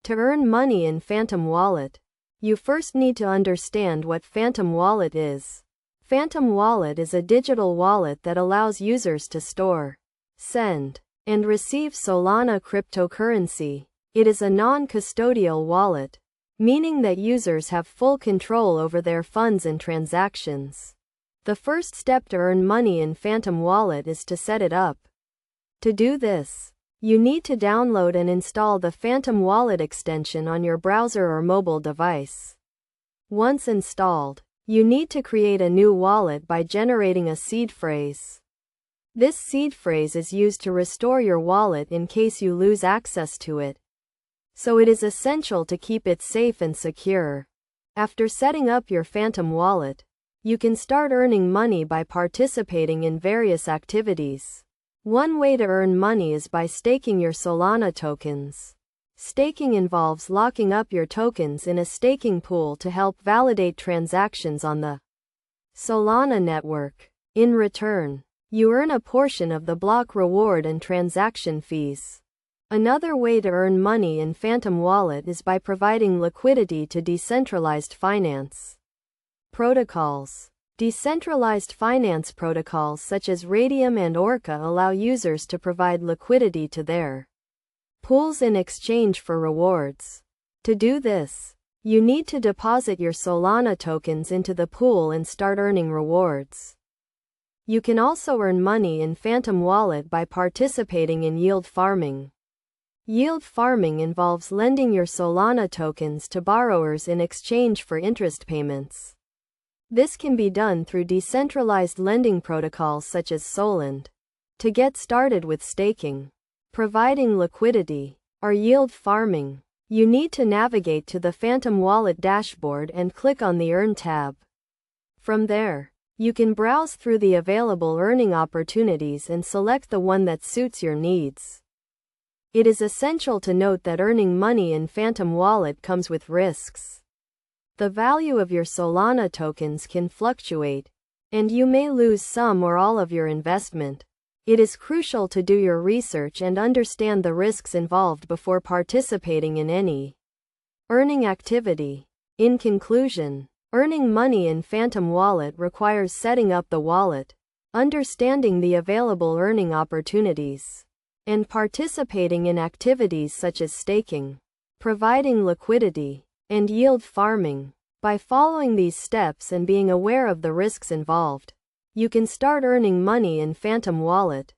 To earn money in Phantom Wallet, you first need to understand what Phantom Wallet is. Phantom Wallet is a digital wallet that allows users to store, send, and receive Solana cryptocurrency. It is a non-custodial wallet, meaning that users have full control over their funds and transactions. The first step to earn money in Phantom Wallet is to set it up. To do this, you need to download and install the Phantom Wallet extension on your browser or mobile device. Once installed, you need to create a new wallet by generating a seed phrase. This seed phrase is used to restore your wallet in case you lose access to it, so it is essential to keep it safe and secure. After setting up your Phantom Wallet, you can start earning money by participating in various activities. One way to earn money is by staking your Solana tokens. Staking involves locking up your tokens in a staking pool to help validate transactions on the Solana network. In return, you earn a portion of the block reward and transaction fees. Another way to earn money in Phantom Wallet is by providing liquidity to decentralized finance protocols. Decentralized finance protocols such as Raydium and Orca allow users to provide liquidity to their pools in exchange for rewards. To do this, you need to deposit your Solana tokens into the pool and start earning rewards. You can also earn money in Phantom Wallet by participating in yield farming. Yield farming involves lending your Solana tokens to borrowers in exchange for interest payments. This can be done through decentralized lending protocols such as Solend. To get started with staking, providing liquidity, or yield farming, you need to navigate to the Phantom Wallet dashboard and click on the Earn tab. From there, you can browse through the available earning opportunities and select the one that suits your needs. It is essential to note that earning money in Phantom Wallet comes with risks. The value of your Solana tokens can fluctuate, and you may lose some or all of your investment. It is crucial to do your research and understand the risks involved before participating in any earning activity. In conclusion, earning money in Phantom Wallet requires setting up the wallet, understanding the available earning opportunities, and participating in activities such as staking, providing liquidity, and yield farming. By following these steps and being aware of the risks involved, you can start earning money in Phantom Wallet.